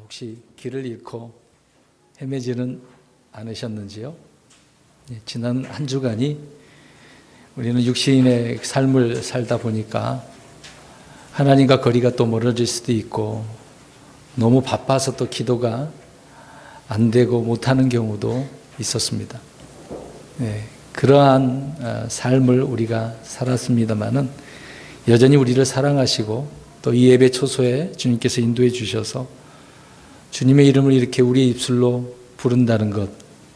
혹시 길을 잃고 헤매지는 않으셨는지요? 지난 한 주간이 우리는 육신의 삶을 살다 보니까 하나님과 거리가 또 멀어질 수도 있고 너무 바빠서 또 기도가 안 되고 못하는 경우도 있었습니다. 그러한 삶을 우리가 살았습니다마는 여전히 우리를 사랑하시고 또 이 예배 초소에 주님께서 인도해 주셔서 주님의 이름을 이렇게 우리 입술로 부른다는 것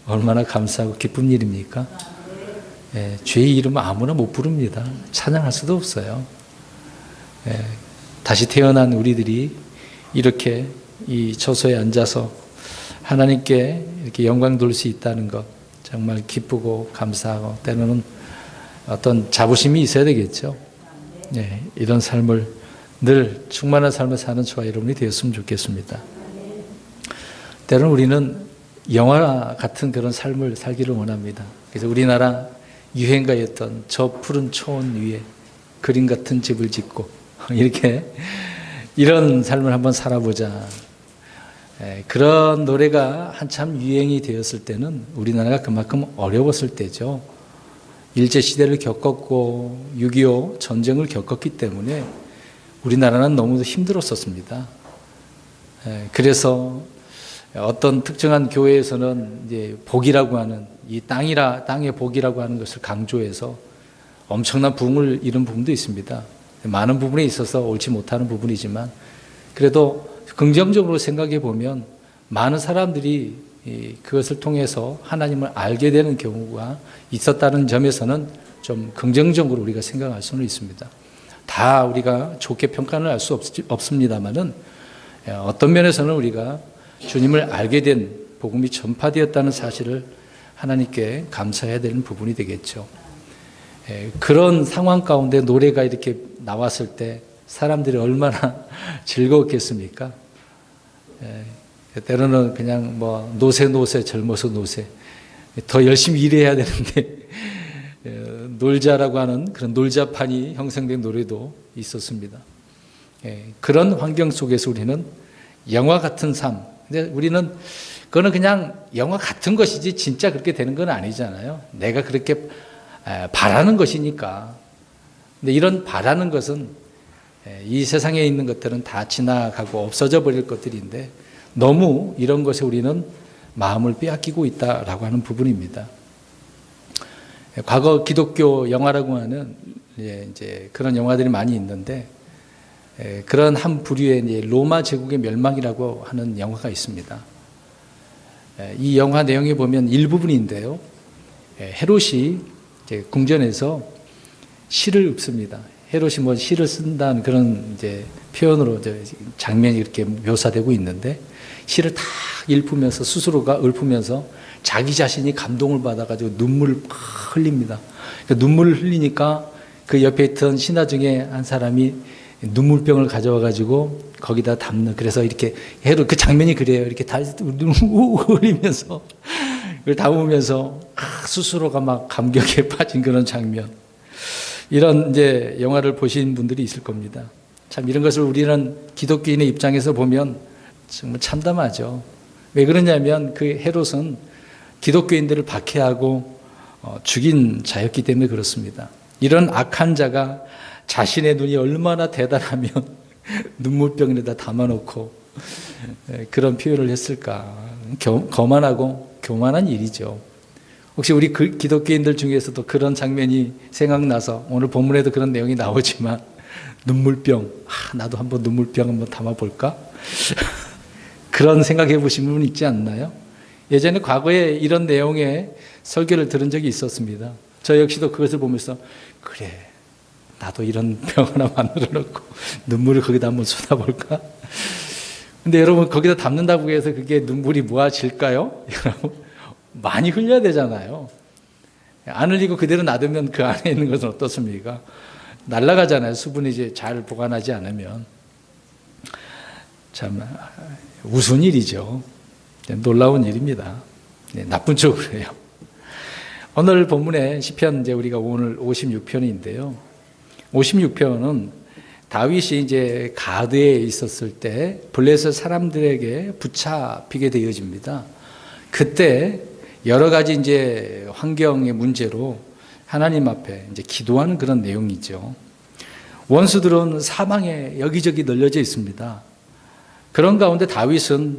얼마나 감사하고 기쁜 일입니까? 주의 이름은 아무나 못 부릅니다. 찬양할 수도 없어요. 다시 태어난 우리들이 이렇게 이 초소에 앉아서 하나님께 이렇게 영광 돌릴 수 있다는 것 정말 기쁘고 감사하고 때로는 어떤 자부심이 있어야 되겠죠. 이런 삶을 늘 충만한 삶을 사는 저와 여러분이 되었으면 좋겠습니다. 때로는 우리는 영화 같은 그런 삶을 살기를 원합니다. 그래서 우리나라 유행가였던 저 푸른 초원 위에 그림 같은 집을 짓고 이렇게 이런 삶을 한번 살아보자. 그런 노래가 한참 유행이 되었을 때는 우리나라가 그만큼 어려웠을 때죠. 일제시대를 겪었고 6.25 전쟁을 겪었기 때문에 우리나라는 너무 힘들었었습니다. 그래서 어떤 특정한 교회에서는 이제 복이라고 하는 이 땅의 복이라고 하는 것을 강조해서 엄청난 부흥을 이룬 부분도 있습니다. 많은 부분에 있어서 옳지 못하는 부분이지만 그래도 긍정적으로 생각해 보면 많은 사람들이 그것을 통해서 하나님을 알게 되는 경우가 있었다는 점에서는 좀 긍정적으로 우리가 생각할 수는 있습니다. 다 우리가 좋게 평가는 할 수 없습니다만은 어떤 면에서는 우리가 주님을 알게 된 복음이 전파되었다는 사실을 하나님께 감사해야 되는 부분이 되겠죠. 그런 상황 가운데 노래가 이렇게 나왔을 때 사람들이 얼마나 즐거웠겠습니까? 때로는 그냥 뭐 노세 젊어서 노세 더 열심히 일해야 되는데 놀자라고 하는 그런 놀자판이 형성된 노래도 있었습니다. 그런 환경 속에서 우리는 영화 같은 삶. 근데 우리는 그거는 그냥 영화 같은 것이지 진짜 그렇게 되는 건 아니잖아요. 내가 그렇게 바라는 것이니까. 근데 이런 바라는 것은 이 세상에 있는 것들은 다 지나가고 없어져 버릴 것들인데 너무 이런 것에 우리는 마음을 빼앗기고 있다라고 하는 부분입니다. 과거 기독교 영화라고 하는 이제 그런 영화들이 많이 있는데 그런 한 부류의 이제 로마 제국의 멸망이라고 하는 영화가 있습니다. 이 영화 내용에 보면 일부분인데요. 헤롯이 이제 궁전에서 시를 읊습니다. 헤롯이 뭐 시를 쓴다는 그런 이제 표현으로 장면이 이렇게 묘사되고 있는데 시를 딱 읊으면서 스스로가 읊으면서 자기 자신이 감동을 받아가지고 눈물을 막 흘립니다. 그 눈물을 흘리니까 그 옆에 있던 신하 중에 한 사람이 눈물병을 가져와가지고 거기다 담는 그래서 이렇게 헤롯 그 장면이 그래요. 이렇게 다 눈물 흘리면서 그걸 담으면서 스스로가 막 감격에 빠진 그런 장면. 이런 이제 영화를 보신 분들이 있을 겁니다. 참 이런 것을 우리는 기독교인의 입장에서 보면 정말 참담하죠. 왜 그러냐면 그 헤롯은 기독교인들을 박해하고 죽인 자였기 때문에 그렇습니다. 이런 악한 자가 자신의 눈이 얼마나 대단하면 눈물병에다 담아놓고 그런 표현을 했을까. 거만하고 교만한 일이죠. 혹시 우리 기독교인들 중에서도 그런 장면이 생각나서 오늘 본문에도 그런 내용이 나오지만 눈물병, 나도 한번 눈물병 한번 담아볼까? 그런 생각해 보신 분 있지 않나요? 예전에 과거에 이런 내용의 설교를 들은 적이 있었습니다. 저 역시도 그것을 보면서 그래 나도 이런 병 하나 만들어 놓고 눈물을 거기다 한번 쏟아볼까? 근데 여러분 거기다 담는다고 해서 그게 눈물이 모아질까요? 많이 흘려야 되잖아요. 안 흘리고 그대로 놔두면 그 안에 있는 것은 어떻습니까? 날아가잖아요. 수분이 이제 잘 보관하지 않으면. 참 우스운 일이죠. 놀라운 일입니다. 나쁜 쪽으로요. 오늘 본문의 시편 이제 우리가 오늘 56편인데요. 56편은 다윗이 이제 가드에 있었을 때 블레셋 사람들에게 붙잡히게 되어집니다. 그때 여러 가지 이제 환경의 문제로 하나님 앞에 이제 기도하는 그런 내용이죠. 원수들은 사방에 여기저기 널려져 있습니다. 그런 가운데 다윗은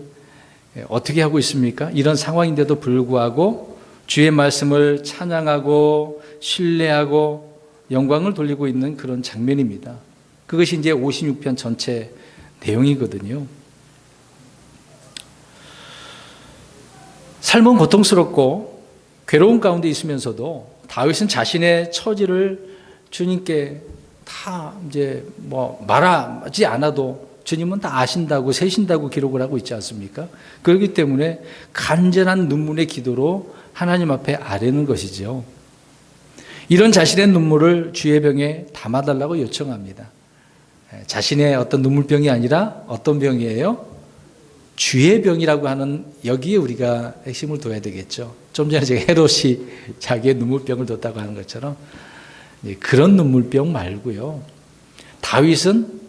어떻게 하고 있습니까? 이런 상황인데도 불구하고 주의 말씀을 찬양하고 신뢰하고 영광을 돌리고 있는 그런 장면입니다. 그것이 이제 56편 전체 내용이거든요. 삶은 고통스럽고 괴로운 가운데 있으면서도 다윗은 자신의 처지를 주님께 다 이제 말하지 않아도 주님은 다 아신다고 세신다고 기록을 하고 있지 않습니까? 그렇기 때문에 간절한 눈물의 기도로 하나님 앞에 아뢰는 것이죠. 이런 자신의 눈물을 주의 병에 담아달라고 요청합니다. 자신의 어떤 눈물병이 아니라 어떤 병이에요? 주의 병이라고 하는 여기에 우리가 핵심을 둬야 되겠죠. 좀 전에 제가 헤롯이 자기의 눈물병을 뒀다고 하는 것처럼 그런 눈물병 말고요. 다윗은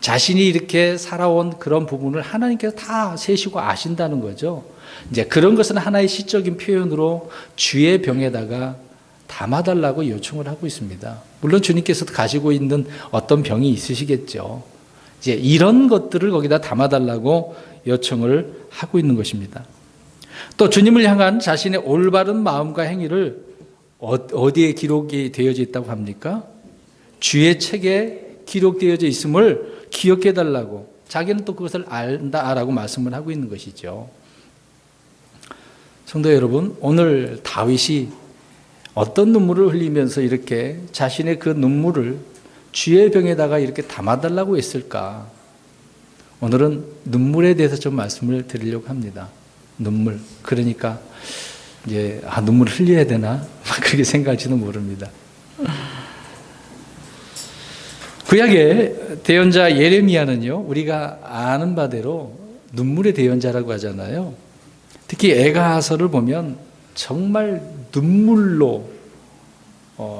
자신이 이렇게 살아온 그런 부분을 하나님께서 다 세시고 아신다는 거죠. 이제 그런 것은 하나의 시적인 표현으로 주의 병에다가 담아달라고 요청을 하고 있습니다. 물론 주님께서도 가지고 있는 어떤 병이 있으시겠죠. 이제 이런 것들을 거기다 담아달라고 요청을 하고 있는 것입니다. 또 주님을 향한 자신의 올바른 마음과 행위를 어디에 기록이 되어져 있다고 합니까? 주의 책에 기록되어져 있음을 기억해 달라고, 자기는 또 그것을 안다라고 말씀을 하고 있는 것이죠. 성도 여러분, 오늘 다윗이 어떤 눈물을 흘리면서 이렇게 자신의 그 눈물을 주의 병에다가 이렇게 담아달라고 했을까? 오늘은 눈물에 대해서 좀 말씀을 드리려고 합니다. 눈물. 그러니까 이제 눈물을 흘려야 되나? 그렇게 생각할지도 모릅니다. 구약의 대언자 예레미야는요, 우리가 아는 바대로 눈물의 대언자라고 하잖아요. 특히 에가서를 보면 정말 눈물로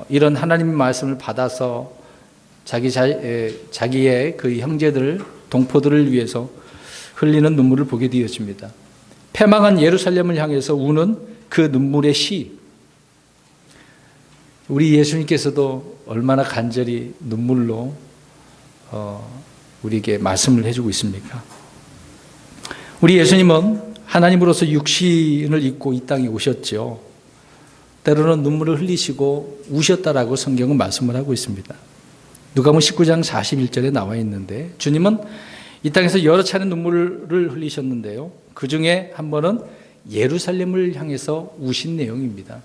이런 하나님의 말씀을 받아서 자기의 그 형제들, 동포들을 위해서 흘리는 눈물을 보게 되었습니다. 패망한 예루살렘을 향해서 우는 그 눈물의 시. 우리 예수님께서도 얼마나 간절히 눈물로 우리에게 말씀을 해주고 있습니까? 우리 예수님은 하나님으로서 육신을 입고 이 땅에 오셨죠. 때로는 눈물을 흘리시고 우셨다라고 성경은 말씀을 하고 있습니다. 누가복음 19장 41절에 나와 있는데, 주님은 이 땅에서 여러 차례 눈물을 흘리셨는데요, 그 중에 한 번은 예루살렘을 향해서 우신 내용입니다.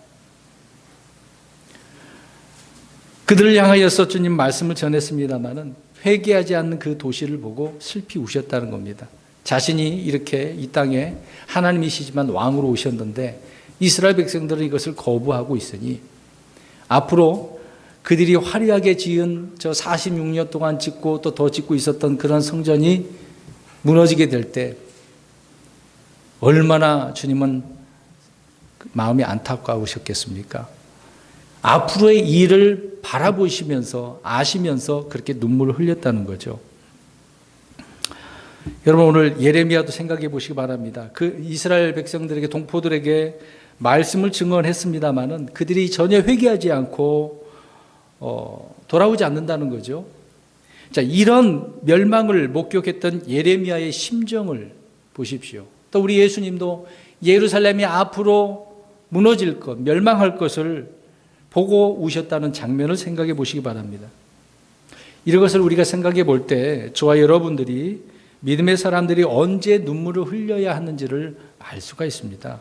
그들을 향하여서 주님 말씀을 전했습니다마는 회개하지 않는 그 도시를 보고 슬피 우셨다는 겁니다. 자신이 이렇게 이 땅에 하나님이시지만 왕으로 오셨는데 이스라엘 백성들은 이것을 거부하고 있으니 앞으로 그들이 화려하게 지은 저 46년 동안 짓고 또 더 짓고 있었던 그런 성전이 무너지게 될 때 얼마나 주님은 마음이 안타까우셨겠습니까? 앞으로의 일을 바라보시면서 아시면서 그렇게 눈물을 흘렸다는 거죠. 여러분, 오늘 예레미야도 생각해 보시기 바랍니다. 그 이스라엘 백성들에게, 동포들에게 말씀을 증언했습니다마는 그들이 전혀 회개하지 않고 돌아오지 않는다는 거죠. 자, 이런 멸망을 목격했던 예레미야의 심정을 보십시오. 또 우리 예수님도 예루살렘이 앞으로 무너질 것, 멸망할 것을 보고 우셨다는 장면을 생각해 보시기 바랍니다. 이런 것을 우리가 생각해 볼 때 저와 여러분들이, 믿음의 사람들이 언제 눈물을 흘려야 하는지를 알 수가 있습니다.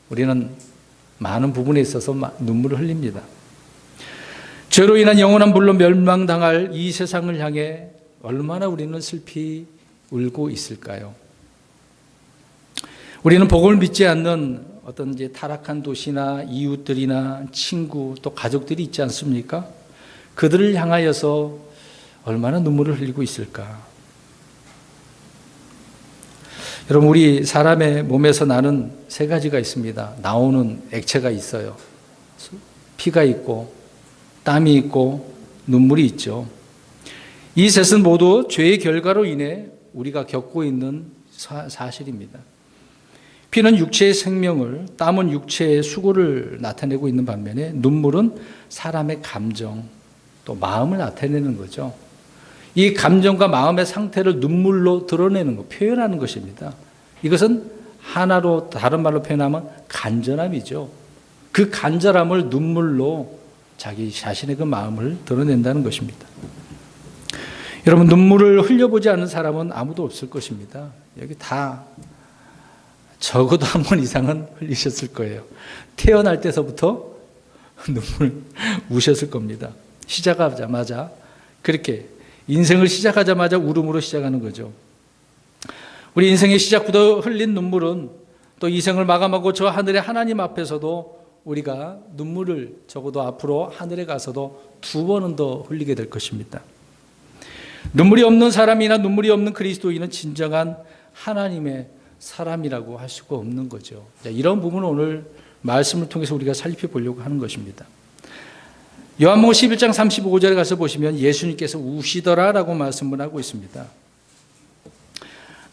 우리는 많은 부분에 있어서 눈물을 흘립니다. 죄로 인한 영원한 불로 멸망당할 이 세상을 향해 얼마나 우리는 슬피 울고 있을까요? 우리는 복음을 믿지 않는 어떤 이제 타락한 도시나 이웃들이나 친구, 또 가족들이 있지 않습니까? 그들을 향하여서 얼마나 눈물을 흘리고 있을까? 여러분, 우리 사람의 몸에서 나는 세 가지가 있습니다. 나오는 액체가 있어요. 피가 있고 땀이 있고 눈물이 있죠. 이 셋은 모두 죄의 결과로 인해 우리가 겪고 있는 사실입니다. 피는 육체의 생명을, 땀은 육체의 수고를 나타내고 있는 반면에 눈물은 사람의 감정, 또 마음을 나타내는 거죠. 이 감정과 마음의 상태를 눈물로 드러내는 것, 표현하는 것입니다. 이것은 하나로 다른 말로 표현하면 간절함이죠. 그 간절함을 눈물로 자기 자신의 그 마음을 드러낸다는 것입니다. 여러분, 눈물을 흘려보지 않는 사람은 아무도 없을 것입니다. 여기 다 적어도 한 번 이상은 흘리셨을 거예요. 태어날 때서부터 눈물 우셨을 겁니다. 시작하자마자 그렇게 인생을 시작하자마자 울음으로 시작하는 거죠. 우리 인생의 시작부터 흘린 눈물은 또 이생을 마감하고 저 하늘의 하나님 앞에서도 우리가 눈물을 적어도 앞으로 하늘에 가서도 2번은 더 흘리게 될 것입니다. 눈물이 없는 사람이나 눈물이 없는 그리스도인은 진정한 하나님의 사람이라고 할 수가 없는 거죠. 이런 부분을 오늘 말씀을 통해서 우리가 살펴보려고 하는 것입니다. 요한복음 11장 35절에 가서 보시면 예수님께서 우시더라라고 말씀을 하고 있습니다.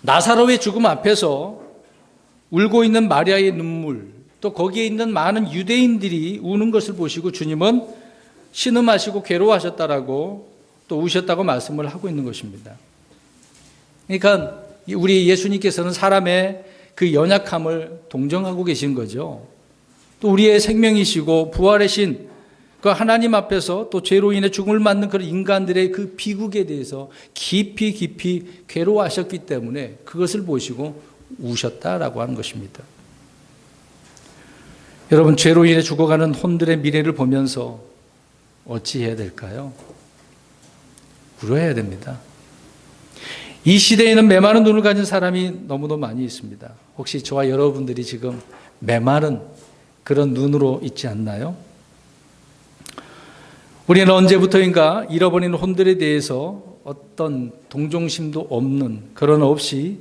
나사로의 죽음 앞에서 울고 있는 마리아의 눈물, 또 거기에 있는 많은 유대인들이 우는 것을 보시고 주님은 신음하시고 괴로워하셨다라고 또 우셨다고 말씀을 하고 있는 것입니다. 그러니까 우리 예수님께서는 사람의 그 연약함을 동정하고 계신 거죠. 또 우리의 생명이시고 부활의 신, 그 하나님 앞에서 또 죄로 인해 죽음을 맞는 그런 인간들의 그 비극에 대해서 깊이 괴로워하셨기 때문에 그것을 보시고 우셨다라고 하는 것입니다. 여러분, 죄로 인해 죽어가는 혼들의 미래를 보면서 어찌 해야 될까요? 울어야 됩니다. 이 시대에는 메마른 눈을 가진 사람이 너무도 많이 있습니다. 혹시 저와 여러분들이 지금 메마른 그런 눈으로 있지 않나요? 우리는 언제부터인가 잃어버린 혼들에 대해서 어떤 동정심도 없는, 그러나 없이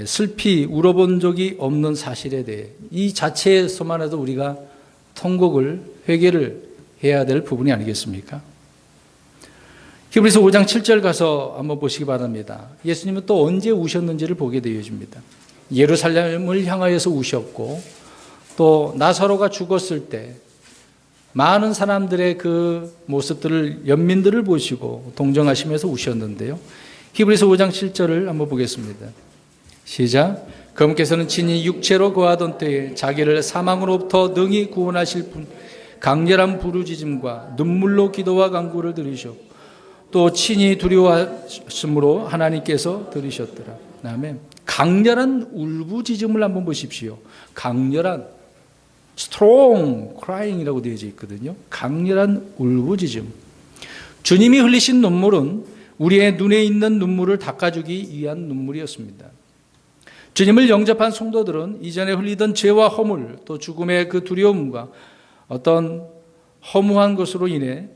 슬피 울어본 적이 없는 사실에 대해 이 자체에서만 해도 우리가 통곡을, 회개를 해야 될 부분이 아니겠습니까? 히브리서 5장 7절 가서 한번 보시기 바랍니다. 예수님은 또 언제 우셨는지를 보게 되어집니다. 예루살렘을 향하여서 우셨고 또 나사로가 죽었을 때 많은 사람들의 그 모습들을, 연민들을 보시고 동정하시면서 우셨는데요. 히브리서 5장 7절을 한번 보겠습니다. 시작. 그분께서는 친히 육체로 거하던 때에 자기를 사망으로부터 능히 구원하실 분, 강렬한 부르짖음과 눈물로 기도와 간구를 들으셨고 또 친히 두려워하심으로 하나님께서 들으셨더라. 그다음에 강렬한 울부짖음을 한번 보십시오. 강렬한 strong crying이라고 되어져 있거든요. 강렬한 울부짖음. 주님이 흘리신 눈물은 우리의 눈에 있는 눈물을 닦아주기 위한 눈물이었습니다. 주님을 영접한 성도들은 이전에 흘리던 죄와 허물, 또 죽음의 그 두려움과 어떤 허무한 것으로 인해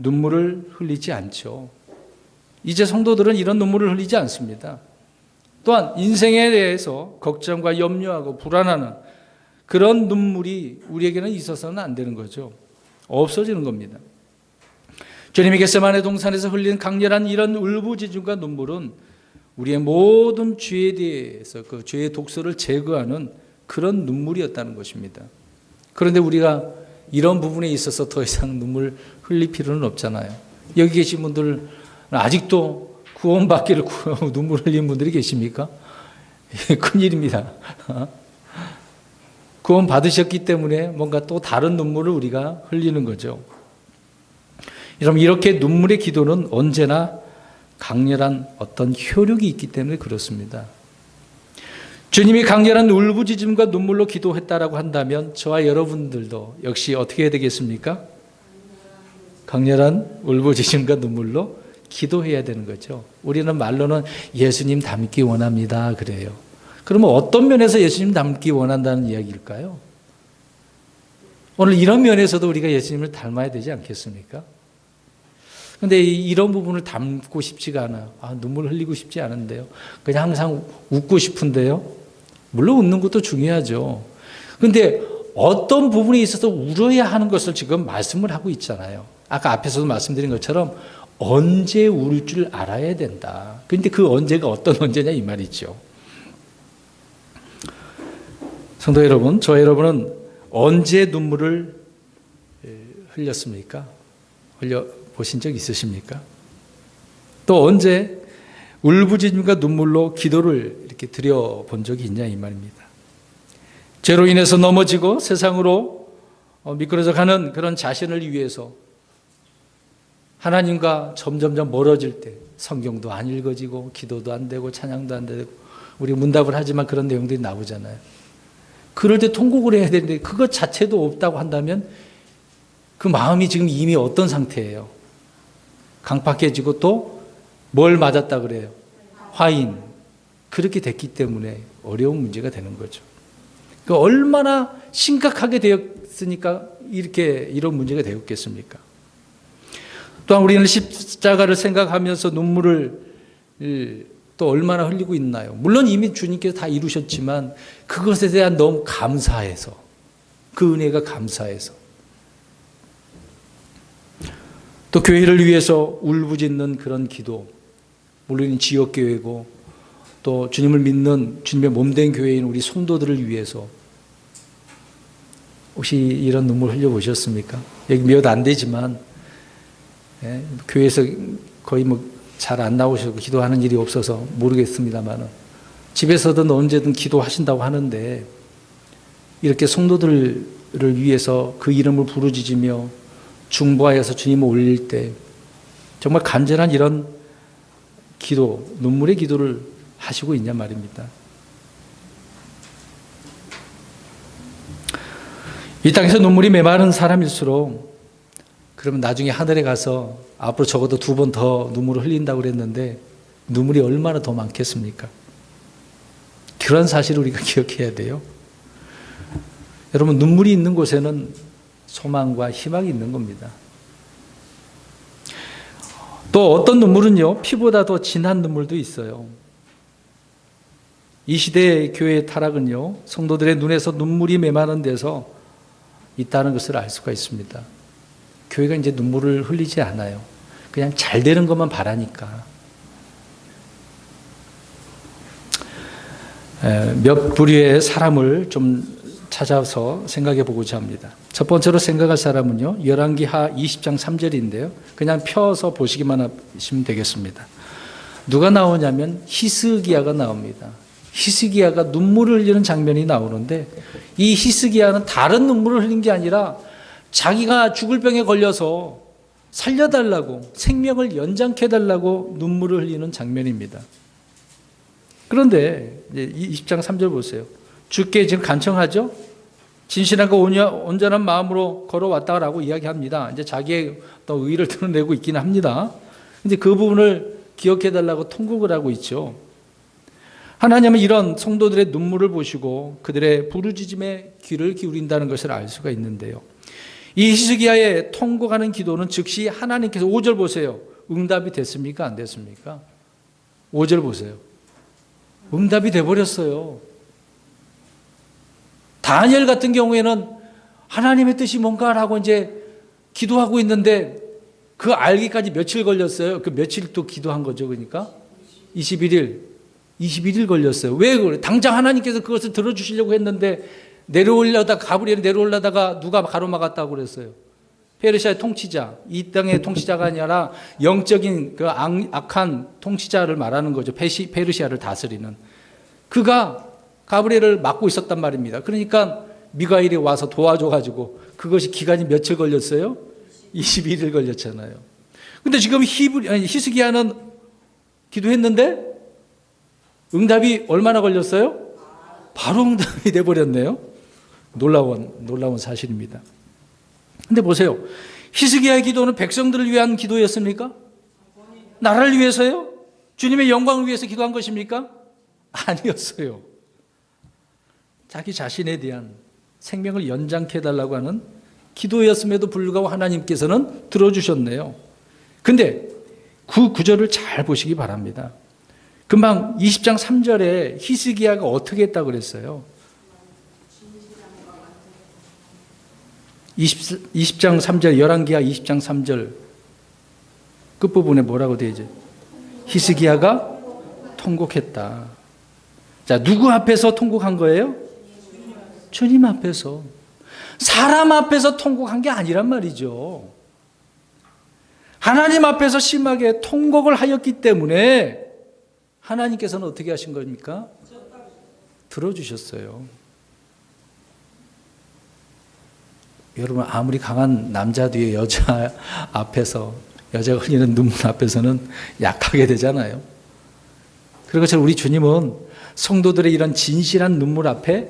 눈물을 흘리지 않죠. 이제 성도들은 이런 눈물을 흘리지 않습니다. 또한 인생에 대해서 걱정과 염려하고 불안하는 그런 눈물이 우리에게는 있어서는 안 되는 거죠. 없어지는 겁니다. 주님이 겟세마네 동산에서 흘린 강렬한 이런 울부짖음과 눈물은 우리의 모든 죄에 대해서 그 죄의 독소를 제거하는 그런 눈물이었다는 것입니다. 그런데 우리가 이런 부분에 있어서 더 이상 눈물 흘릴 필요는 없잖아요. 여기 계신 분들 아직도 구원받기를 눈물 흘리는 분들이 계십니까? 큰일입니다. 구원 받으셨기 때문에 뭔가 또 다른 눈물을 우리가 흘리는 거죠. 여러분, 이렇게 눈물의 기도는 언제나 강렬한 어떤 효력이 있기 때문에 그렇습니다. 주님이 강렬한 울부짖음과 눈물로 기도했다라고 한다면 저와 여러분들도 역시 어떻게 해야 되겠습니까? 강렬한 울부짖음과 눈물로 기도해야 되는 거죠. 우리는 말로는 예수님 닮기 원합니다 그래요. 그러면 어떤 면에서 예수님 닮기 원한다는 이야기일까요? 오늘 이런 면에서도 우리가 예수님을 닮아야 되지 않겠습니까? 그런데 이런 부분을 닮고 싶지가 않아요. 눈물 흘리고 싶지 않은데요. 그냥 항상 웃고 싶은데요. 물론 웃는 것도 중요하죠. 그런데 어떤 부분에 있어서 울어야 하는 것을 지금 말씀을 하고 있잖아요. 아까 앞에서도 말씀드린 것처럼 언제 울 줄 알아야 된다. 그런데 그 언제가 어떤 언제냐 이 말이죠. 성도 여러분, 저 여러분은 언제 눈물을 흘렸습니까? 흘려 보신 적 있으십니까? 또 언제 울부짖음과 눈물로 기도를 이렇게 드려본 적이 있냐 이 말입니다. 죄로 인해서 넘어지고 세상으로 미끄러져 가는 그런 자신을 위해서 하나님과 점점점 멀어질 때 성경도 안 읽어지고 기도도 안 되고 찬양도 안 되고 우리 문답을 하지만 그런 내용들이 나오잖아요. 그럴 때 통곡을 해야 되는데 그것 자체도 없다고 한다면 그 마음이 지금 이미 어떤 상태예요? 강팍해지고 또 뭘 맞았다 그래요? 화인. 그렇게 됐기 때문에 어려운 문제가 되는 거죠. 그러니까 얼마나 심각하게 되었으니까 이런 문제가 되었겠습니까? 또한 우리는 십자가를 생각하면서 눈물을 또 얼마나 흘리고 있나요? 물론 이미 주님께서 다 이루셨지만 그것에 대한 너무 감사해서, 그 은혜가 감사해서, 또 교회를 위해서 울부짖는 그런 기도, 물론 지역교회고 또 주님을 믿는 주님의 몸된 교회인 우리 성도들을 위해서 혹시 이런 눈물 흘려보셨습니까? 여기 몇 안 되지만 교회에서 거의 잘 안 나오시고 기도하는 일이 없어서 모르겠습니다만 집에서든 언제든 기도하신다고 하는데 이렇게 성도들을 위해서 그 이름을 부르짖으며 중보하여서 주님을 올릴 때 정말 간절한 이런 기도, 눈물의 기도를 하시고 있냐 말입니다. 이 땅에서 눈물이 메마른 사람일수록 그러면 나중에 하늘에 가서 앞으로 적어도 2번 더 눈물을 흘린다고 그랬는데 눈물이 얼마나 더 많겠습니까? 그런 사실을 우리가 기억해야 돼요. 여러분, 눈물이 있는 곳에는 소망과 희망이 있는 겁니다. 또 어떤 눈물은요, 피보다 더 진한 눈물도 있어요. 이 시대의 교회의 타락은요, 성도들의 눈에서 눈물이 메마른 데서 있다는 것을 알 수가 있습니다. 교회가 이제 눈물을 흘리지 않아요. 그냥 잘 되는 것만 바라니까. 몇 부류의 사람을 좀 찾아서 생각해 보고자 합니다. 첫 번째로 생각할 사람은요, 열왕기하 20장 3절인데요. 그냥 펴서 보시기만 하시면 되겠습니다. 누가 나오냐면 히스기야가 나옵니다. 히스기야가 눈물을 흘리는 장면이 나오는데 이 히스기야는 다른 눈물을 흘린 게 아니라 자기가 죽을 병에 걸려서 살려달라고, 생명을 연장케 해달라고 눈물을 흘리는 장면입니다. 그런데 20장 3절 보세요. 주께 지금 간청하죠? 진실하고 온전한 마음으로 걸어왔다라고 이야기합니다. 이제 자기의 또 의의를 드러내고 있긴 합니다. 근데 그 부분을 기억해달라고 통곡을 하고 있죠. 하나님은 이런 성도들의 눈물을 보시고 그들의 부르짖음에 귀를 기울인다는 것을 알 수가 있는데요. 이 히스기야의 통곡하는 기도는 즉시 하나님께서 5절 보세요. 응답이 됐습니까? 안 됐습니까? 5절 보세요. 응답이 돼버렸어요. 다니엘 같은 경우에는 하나님의 뜻이 뭔가라고 이제 기도하고 있는데 그 알기까지 며칠 걸렸어요. 그 며칠 또 기도한 거죠. 그러니까 21일 걸렸어요. 왜 그래? 당장 하나님께서 그것을 들어주시려고 했는데 가브리엘이 내려올라다가 누가 가로막았다고 그랬어요. 페르시아의 통치자, 이 땅의 통치자가 아니라 영적인 그 악한 통치자를 말하는 거죠. 페르시아를 다스리는. 그가 가브리엘을 막고 있었단 말입니다. 그러니까 미가엘이 와서 도와줘가지고 그것이 기간이 며칠 걸렸어요? 21일 걸렸잖아요. 근데 지금 히스기야는 기도했는데 응답이 얼마나 걸렸어요? 바로 응답이 돼버렸네요. 놀라운 사실입니다. 근데 보세요. 히스기야의 기도는 백성들을 위한 기도였습니까? 나라를 위해서요? 주님의 영광을 위해서 기도한 것입니까? 아니었어요. 자기 자신에 대한 생명을 연장케 해달라고 하는 기도였음에도 불구하고 하나님께서는 들어주셨네요. 근데 그 구절을 잘 보시기 바랍니다. 금방 20장 3절에 히스기야가 어떻게 했다고 그랬어요? 20장 3절, 열왕기하 20장 3절 끝부분에 뭐라고 되어 있죠? 히스기야가 통곡했다. 자, 누구 앞에서 통곡한 거예요? 주님 앞에서. 사람 앞에서 통곡한 게 아니란 말이죠. 하나님 앞에서 심하게 통곡을 하였기 때문에 하나님께서는 어떻게 하신 겁니까? 들어주셨어요. 여러분, 아무리 강한 남자 뒤에 여자 앞에서, 여자가 흘리는 눈물 앞에서는 약하게 되잖아요. 그런 것처럼 우리 주님은 성도들의 이런 진실한 눈물 앞에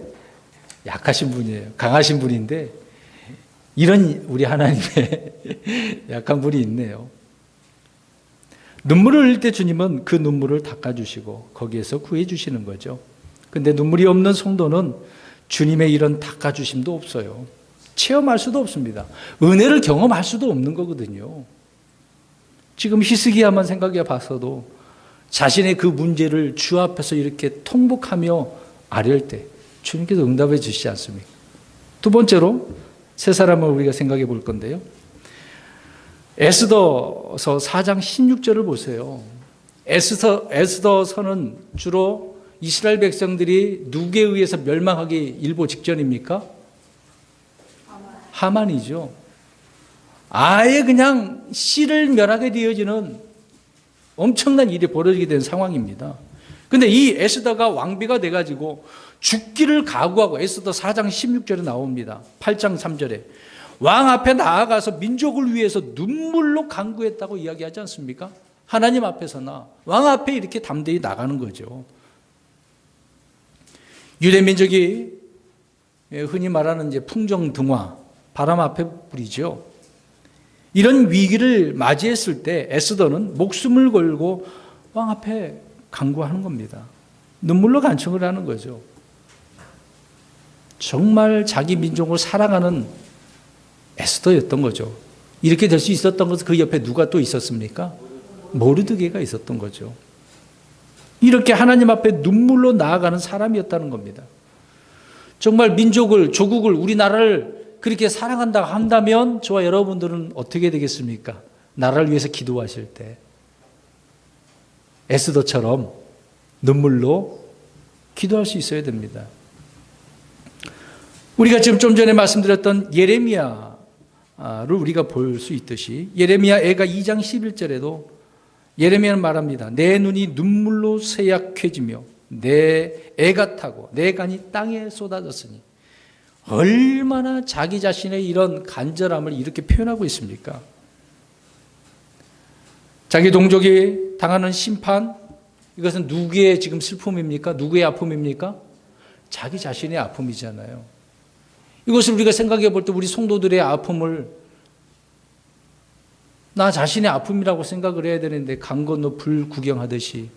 약하신 분이에요. 강하신 분인데 이런 우리 하나님의 약한 분이 있네요. 눈물을 흘릴 때 주님은 그 눈물을 닦아주시고 거기에서 구해주시는 거죠. 근데 눈물이 없는 성도는 주님의 이런 닦아주심도 없어요. 체험할 수도 없습니다. 은혜를 경험할 수도 없는 거거든요. 지금 히스기야만 생각해 봤어도 자신의 그 문제를 주 앞에서 이렇게 통곡하며 아뢰을 때 주님께서 응답해 주시지 않습니까? 두 번째로 세 사람을 우리가 생각해 볼 건데요. 에스더서 4장 16절을 보세요. 에스더서는 주로 이스라엘 백성들이 누구에 의해서 멸망하기 일보 직전입니까? 하만이죠. 아예 그냥 씨를 멸하게 되어지는 엄청난 일이 벌어지게 된 상황입니다. 근데 이 에스더가 왕비가 돼가지고 죽기를 각오하고, 에스더 4장 16절에 나옵니다. 8장 3절에 왕 앞에 나아가서 민족을 위해서 눈물로 간구했다고 이야기하지 않습니까? 하나님 앞에서나 왕 앞에 이렇게 담대히 나가는 거죠. 유대 민족이 흔히 말하는 이제 풍정등화, 바람 앞에 불이죠. 이런 위기를 맞이했을 때 에스더는 목숨을 걸고 왕 앞에 간구하는 겁니다. 눈물로 간청을 하는 거죠. 정말 자기 민족을 사랑하는 에스더였던 거죠. 이렇게 될 수 있었던 것은 그 옆에 누가 또 있었습니까? 모르드게가 있었던 거죠. 이렇게 하나님 앞에 눈물로 나아가는 사람이었다는 겁니다. 정말 민족을, 조국을, 우리나라를 그렇게 사랑한다고 한다면 저와 여러분들은 어떻게 되겠습니까? 나라를 위해서 기도하실 때 에스더처럼 눈물로 기도할 수 있어야 됩니다. 우리가 지금 좀 전에 말씀드렸던 예레미야를 우리가 볼 수 있듯이 예레미야 애가 2장 11절에도 예레미야는 말합니다. 내 눈이 눈물로 쇠약해지며 내 애가 타고 내 간이 땅에 쏟아졌으니. 얼마나 자기 자신의 이런 간절함을 이렇게 표현하고 있습니까? 자기 동족이 당하는 심판, 이것은 누구의 지금 슬픔입니까? 누구의 아픔입니까? 자기 자신의 아픔이잖아요. 이것을 우리가 생각해 볼 때 우리 성도들의 아픔을 나 자신의 아픔이라고 생각을 해야 되는데 강 건너 불 구경하듯이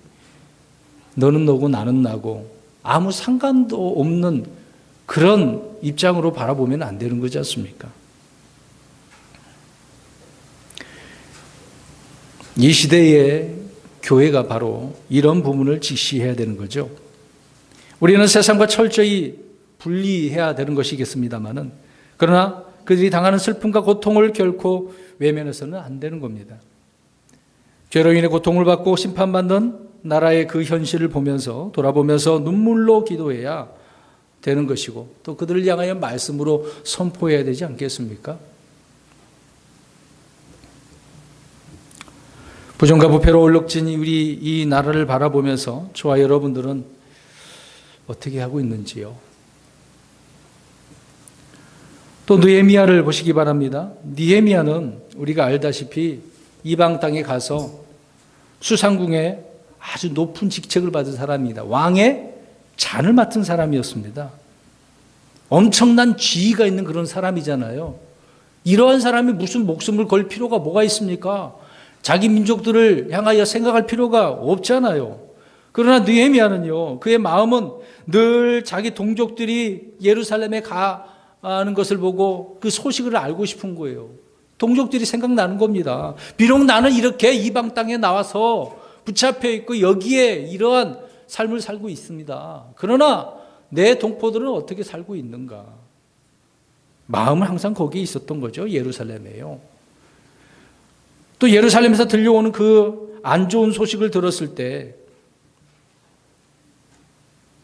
너는 너고 나는 나고 아무 상관도 없는 그런 입장으로 바라보면 안 되는 거지 않습니까? 이 시대의 교회가 바로 이런 부분을 직시해야 되는 거죠. 우리는 세상과 철저히 분리해야 되는 것이겠습니다만은, 그러나 그들이 당하는 슬픔과 고통을 결코 외면해서는 안 되는 겁니다. 죄로 인해 고통을 받고 심판받는 나라의 그 현실을 보면서, 돌아보면서 눈물로 기도해야 되는 것이고, 또 그들을 향하여 말씀으로 선포해야 되지 않겠습니까? 부정과 부패로 얼룩진 우리 이 나라를 바라보면서 저와 여러분들은 어떻게 하고 있는지요? 또 느헤미야를 보시기 바랍니다. 느헤미야는 우리가 알다시피 이방 땅에 가서 수상궁에 아주 높은 직책을 받은 사람입니다. 왕의 잔을 맡은 사람이었습니다. 엄청난 지위가 있는 그런 사람이잖아요. 이러한 사람이 무슨 목숨을 걸 필요가 뭐가 있습니까? 자기 민족들을 향하여 생각할 필요가 없잖아요. 그러나 느헤미야는요, 그의 마음은 늘 자기 동족들이 예루살렘에 가는 것을 보고 그 소식을 알고 싶은 거예요. 동족들이 생각나는 겁니다. 비록 나는 이렇게 이방 땅에 나와서 붙잡혀 있고 여기에 이러한 삶을 살고 있습니다. 그러나 내 동포들은 어떻게 살고 있는가? 마음은 항상 거기에 있었던 거죠. 예루살렘에요. 또 예루살렘에서 들려오는 그 안 좋은 소식을 들었을 때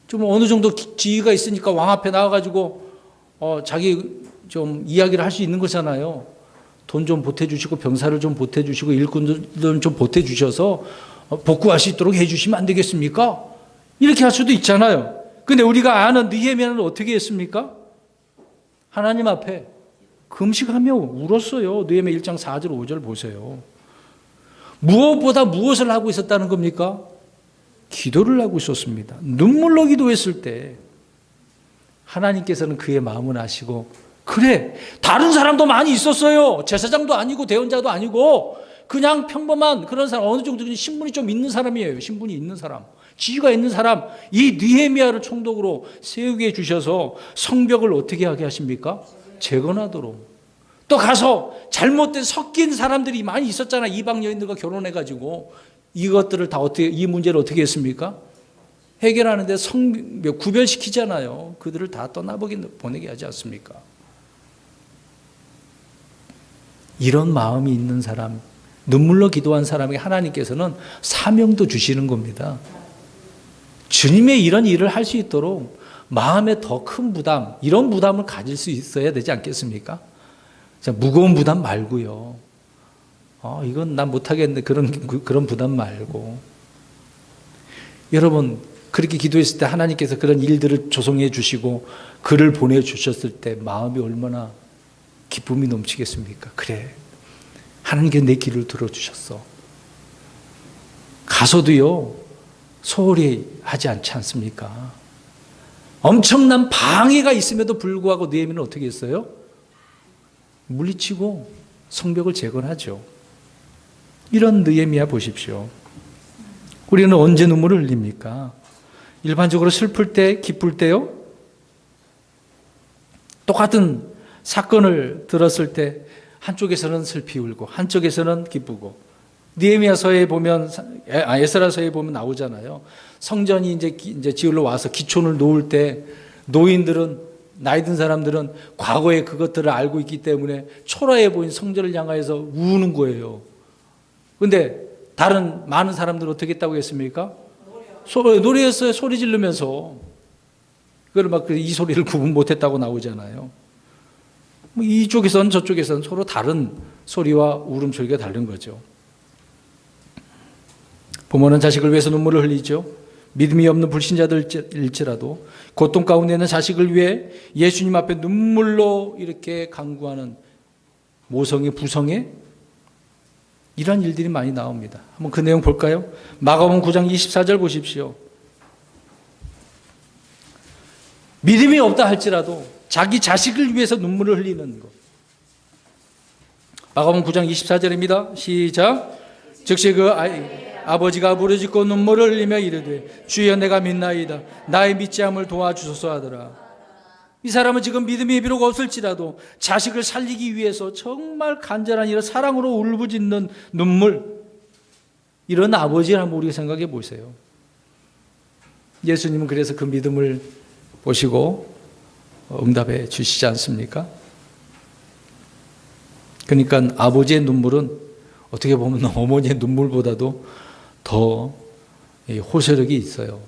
좀 어느 정도 지위가 있으니까 왕 앞에 나와가지고 자기 좀 이야기를 할 수 있는 거잖아요. 돈 좀 보태주시고 병사를 좀 보태주시고 일꾼들 좀 보태주셔서 복구할 수 있도록 해주시면 안 되겠습니까? 이렇게 할 수도 있잖아요. 근데 우리가 아는 느헤미야는 어떻게 했습니까? 하나님 앞에 금식하며 울었어요. 느헤미야 1장 4절 5절 보세요. 무엇보다 무엇을 하고 있었다는 겁니까? 기도를 하고 있었습니다. 눈물로 기도했을 때 하나님께서는 그의 마음을 아시고, 그래, 다른 사람도 많이 있었어요. 제사장도 아니고 대언자도 아니고 그냥 평범한 그런 사람, 어느 정도 신분이 좀 있는 사람이에요. 신분이 있는 사람, 지위가 있는 사람, 이 느헤미야를 총독으로 세우게 해주셔서 성벽을 어떻게 하게 하십니까? 재건하도록. 또 가서 잘못된 섞인 사람들이 많이 있었잖아. 이방 여인들과 결혼해가지고 이것들을 다 어떻게, 이 문제를 어떻게 했습니까? 해결하는데 성벽 구별시키잖아요. 그들을 다 보내게 하지 않습니까? 이런 마음이 있는 사람, 눈물로 기도한 사람에게 하나님께서는 사명도 주시는 겁니다. 주님의 이런 일을 할 수 있도록 마음에 더 큰 부담, 이런 부담을 가질 수 있어야 되지 않겠습니까? 무거운 부담 말고요. 이건 난 못하겠네. 그런 부담 말고. 여러분, 그렇게 기도했을 때 하나님께서 그런 일들을 조성해 주시고 그를 보내주셨을 때 마음이 얼마나 기쁨이 넘치겠습니까? 그래, 하나님께서 내 기도를 들어주셨어. 가서도요, 소홀히 하지 않지 않습니까? 엄청난 방해가 있음에도 불구하고 느헤미야는 어떻게 했어요? 물리치고 성벽을 재건하죠. 이런 느헤미야 보십시오. 우리는 언제 눈물을 흘립니까? 일반적으로 슬플 때, 기쁠 때요? 똑같은 사건을 들었을 때 한쪽에서는 슬피 울고 한쪽에서는 기쁘고. 느헤미야서에 보면, 에스라서에 보면 나오잖아요. 성전이 이제 지으러 와서 기촌을 놓을 때 노인들은, 나이 든 사람들은 과거에 그것들을 알고 있기 때문에 초라해 보인 성전을 향하여서 우는 거예요. 근데 다른 많은 사람들은 어떻게 했다고 했습니까? 노래했어요. 소리 지르면서. 그걸 막 이 소리를 구분 못했다고 나오잖아요. 이쪽에선 저쪽에선 서로 다른 소리와 울음소리가 다른 거죠. 부모는 자식을 위해서 눈물을 흘리죠. 믿음이 없는 불신자들일지라도 고통 가운데 있는 자식을 위해 예수님 앞에 눈물로 이렇게 간구하는 모성애, 부성애, 이런 일들이 많이 나옵니다. 한번 그 내용 볼까요? 마가복음 9장 24절 보십시오. 믿음이 없다 할지라도 자기 자식을 위해서 눈물을 흘리는 것. 마가복음 9장 24절입니다. 시작. 즉시 그 아버지가 부르짖고 눈물을 흘리며 이르되 주여 내가 믿나이다. 나의 믿지 않음을 도와주소서 하더라. 이 사람은 지금 믿음이 비록 없을지라도 자식을 살리기 위해서 정말 간절한 이런 사랑으로 울부짖는 눈물, 이런 아버지를 한번 우리가 생각해 보세요. 예수님은 그래서 그 믿음을 보시고 응답해 주시지 않습니까? 그러니까 아버지의 눈물은 어떻게 보면 어머니의 눈물보다도 더 호소력이 있어요.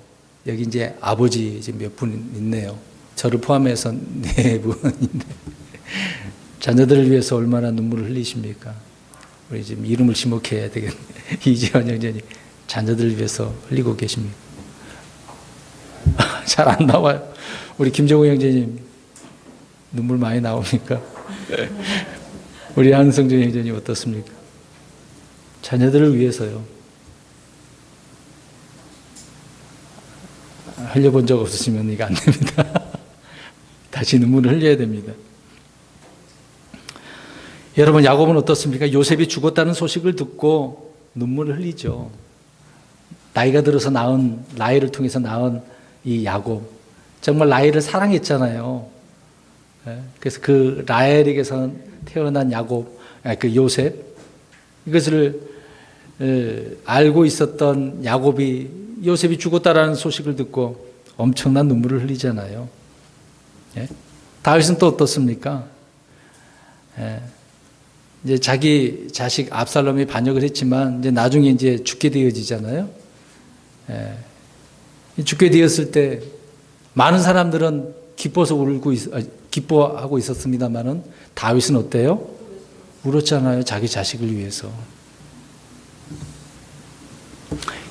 여기 이제 아버지 몇 분 있네요. 저를 포함해서 4분인데 자녀들을 위해서 얼마나 눈물을 흘리십니까? 우리 지금 이름을 지목해야 되겠네. 이재원 형제님 자녀들을 위해서 흘리고 계십니까? 잘 안 나와요. 우리 김정우 형제님 눈물 많이 나옵니까? 우리 한성준 형제님 어떻습니까? 자녀들을 위해서요. 흘려본 적 없으시면 이거 안 됩니다. 다시 눈물을 흘려야 됩니다. 여러분, 야곱은 어떻습니까? 요셉이 죽었다는 소식을 듣고 눈물을 흘리죠. 나이가 들어서 낳은, 라헬을 통해서 낳은 이 야곱, 정말 라헬을 사랑했잖아요. 그래서 그 라헬에게서 태어난 야곱, 그 요셉, 이것을 알고 있었던 야곱이 요셉이 죽었다라는 소식을 듣고 엄청난 눈물을 흘리잖아요. 다윗은 또 어떻습니까? 이제 자기 자식 압살롬이 반역을 했지만 이제 나중에 이제 죽게 되어지잖아요. 죽게 되었을 때 많은 사람들은 기뻐하고 있었습니다만은 다윗은 어때요? 울었잖아요. 자기 자식을 위해서.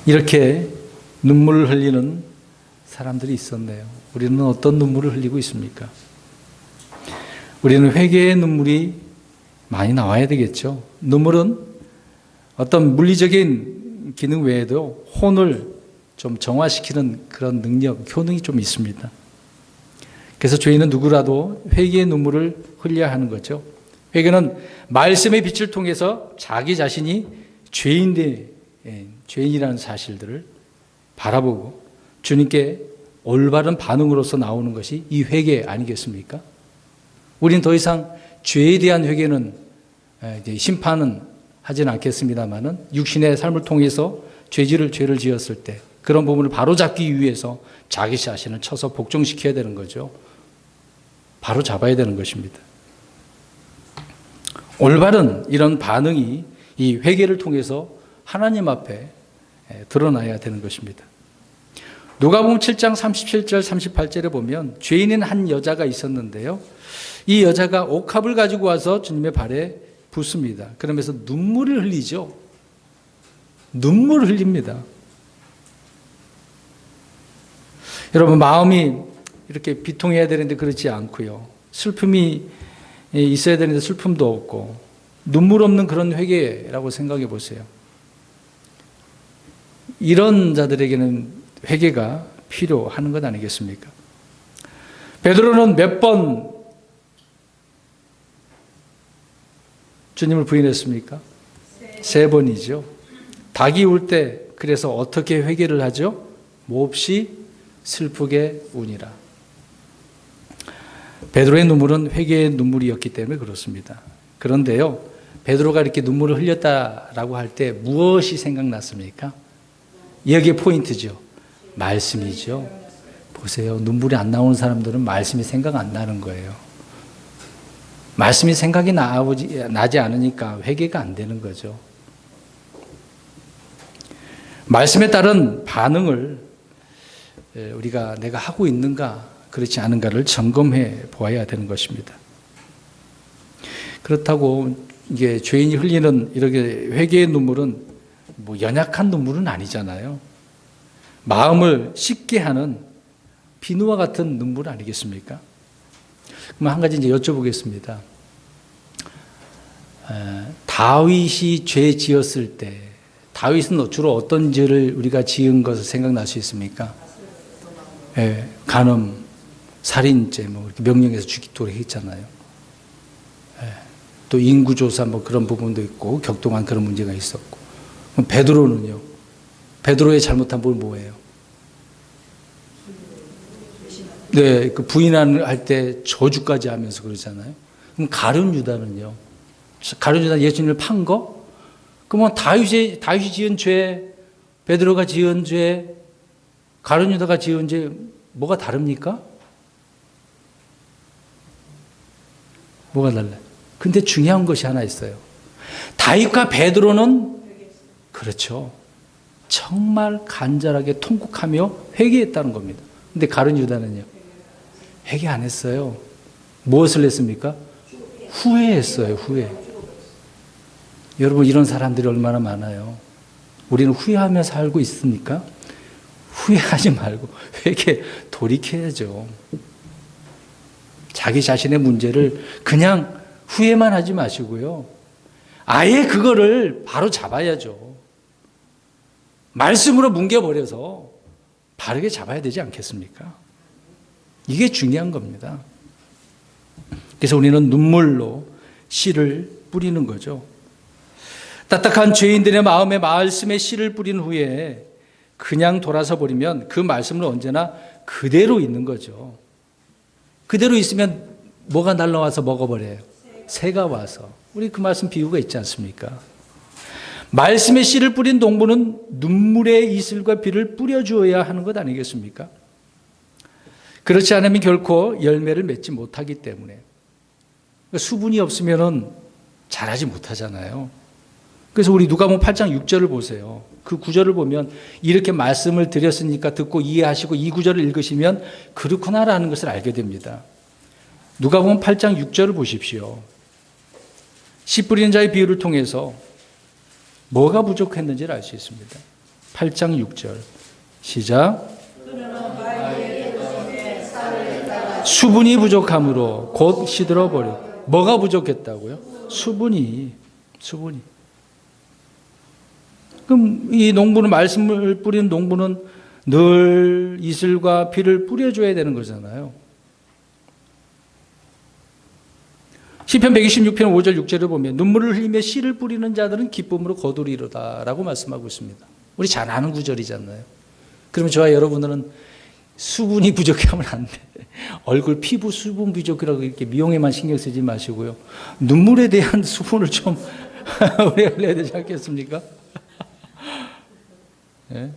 이렇게 눈물을 흘리는 사람들이 있었네요. 우리는 어떤 눈물을 흘리고 있습니까? 우리는 회개의 눈물이 많이 나와야 되겠죠. 눈물은 어떤 물리적인 기능 외에도 혼을 좀 정화시키는 그런 능력, 효능이 좀 있습니다. 그래서 죄인은 누구라도 회개의 눈물을 흘려야 하는 거죠. 회개는 말씀의 빛을 통해서 자기 자신이 죄인이라는 사실들을 바라보고 주님께 올바른 반응으로서 나오는 것이 이 회개 아니겠습니까? 우리는 더 이상 죄에 대한 회개는 심판은 하지는 않겠습니다만은 육신의 삶을 통해서 죄를 지었을 때 그런 부분을 바로잡기 위해서 자기 자신을 쳐서 복종시켜야 되는 거죠. 바로 잡아야 되는 것입니다. 올바른 이런 반응이 이 회개를 통해서 하나님 앞에 드러나야 되는 것입니다. 누가복음 7장 37절 38절에 보면 죄인인 한 여자가 있었는데요. 이 여자가 옥합을 가지고 와서 주님의 발에 붓습니다. 그러면서 눈물을 흘리죠. 눈물을 흘립니다. 여러분, 마음이 이렇게 비통해야 되는데 그렇지 않고요. 슬픔이 있어야 되는데 슬픔도 없고 눈물 없는 그런 회개라고 생각해 보세요. 이런 자들에게는 회개가 필요한 것 아니겠습니까? 베드로는 몇 번 주님을 부인했습니까? 3번이죠. 닭이 울 때 그래서 어떻게 회개를 하죠? 몹시 슬프게 우니라. 베드로의 눈물은 회개의 눈물이었기 때문에 그렇습니다. 그런데요, 베드로가 이렇게 눈물을 흘렸다라고 할 때 무엇이 생각났습니까? 여기에 포인트죠. 말씀이죠. 보세요. 눈물이 안 나오는 사람들은 말씀이 생각 안 나는 거예요. 말씀이 생각이 나지 않으니까 회개가 안 되는 거죠. 말씀에 따른 반응을 우리가 내가 하고 있는가 그렇지 않은가를 점검해 보아야 되는 것입니다. 그렇다고 이게 죄인이 흘리는 이렇게 회개의 눈물은 뭐 연약한 눈물은 아니잖아요. 마음을 씻게 하는 비누와 같은 눈물 아니겠습니까? 그럼 한 가지 이제 여쭤보겠습니다. 다윗이 죄 지었을 때 다윗은 주로 어떤 죄를 우리가 지은 것을 생각날 수 있습니까? 간음, 살인죄, 뭐 이렇게 명령해서 죽이도록 했잖아요. 또 인구조사 뭐 그런 부분도 있고 격동한 그런 문제가 있었고. 그럼 베드로는요? 베드로의 잘못한 부분 뭐예요? 네, 그 부인할 때 저주까지 하면서 그러잖아요. 그럼 가룟 유다는요? 가룟 유다 예수님을 판 거? 그러면 다윗이 지은 죄, 베드로가 지은 죄, 가룟 유다가 지은 죄 뭐가 다릅니까? 뭐가 달라요? 근데 중요한 것이 하나 있어요. 다윗과 베드로는 그렇죠. 정말 간절하게 통곡하며 회개했다는 겁니다. 근데 가룟 유다는요? 회개 안 했어요. 무엇을 했습니까? 후회했어요. 후회. 여러분, 이런 사람들이 얼마나 많아요. 우리는 후회하며 살고 있습니까? 후회하지 말고 회개 돌이켜야죠. 자기 자신의 문제를 그냥 후회만 하지 마시고요. 아예 그거를 바로 잡아야죠. 말씀으로 뭉개버려서 바르게 잡아야 되지 않겠습니까? 이게 중요한 겁니다. 그래서 우리는 눈물로 씨를 뿌리는 거죠. 딱딱한 죄인들의 마음에 말씀의 씨를 뿌린 후에 그냥 돌아서 버리면 그 말씀은 언제나 그대로 있는 거죠. 그대로 있으면 뭐가 날라와서 먹어버려요? 새가 와서. 우리 그 말씀 비유가 있지 않습니까? 말씀의 씨를 뿌린 동부는 눈물의 이슬과 비를 뿌려주어야 하는 것 아니겠습니까? 그렇지 않으면 결코 열매를 맺지 못하기 때문에. 수분이 없으면 잘하지 못하잖아요. 그래서 우리 누가복음 8장 6절을 보세요. 그 구절을 보면 이렇게 말씀을 드렸으니까 듣고 이해하시고 이 구절을 읽으시면 그렇구나라는 것을 알게 됩니다. 누가복음 8장 6절을 보십시오. 씨 뿌리는 자의 비유를 통해서 뭐가 부족했는지를 알 수 있습니다. 8장 6절 시작. 수분이 부족함으로 곧 시들어 버려. 뭐가 부족했다고요? 수분이. 그럼 이 농부는, 말씀을 뿌리는 농부는 늘 이슬과 비를 뿌려줘야 되는 거잖아요. 시편 126편 5절 6절을 보면 눈물을 흘리며 씨를 뿌리는 자들은 기쁨으로 거두리로다 라고 말씀하고 있습니다. 우리 잘 아는 구절이잖아요. 그러면 저와 여러분들은 수분이 부족하면 안 돼. 얼굴 피부 수분 부족이라고 이렇게 미용에만 신경 쓰지 마시고요. 눈물에 대한 수분을 좀 우리가 흘려야 되지 않겠습니까? 네.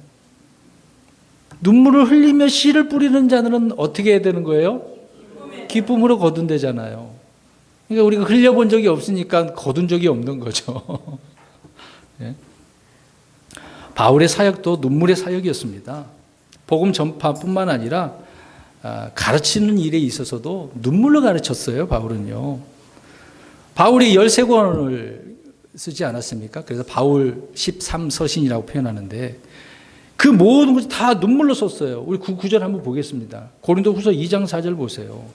눈물을 흘리며 씨를 뿌리는 자들은 어떻게 해야 되는 거예요? 기쁨으로 거둔대잖아요. 그러니까 우리가 흘려본 적이 없으니까 거둔 적이 없는 거죠. 네. 바울의 사역도 눈물의 사역이었습니다. 복음 전파뿐만 아니라 가르치는 일에 있어서도 눈물로 가르쳤어요. 바울은요. 바울이 13권을 쓰지 않았습니까? 그래서 바울 13서신이라고 표현하는데 그 모든 것이 다 눈물로 썼어요. 우리 그 구절 한번 보겠습니다. 고린도후서 2장 4절 보세요.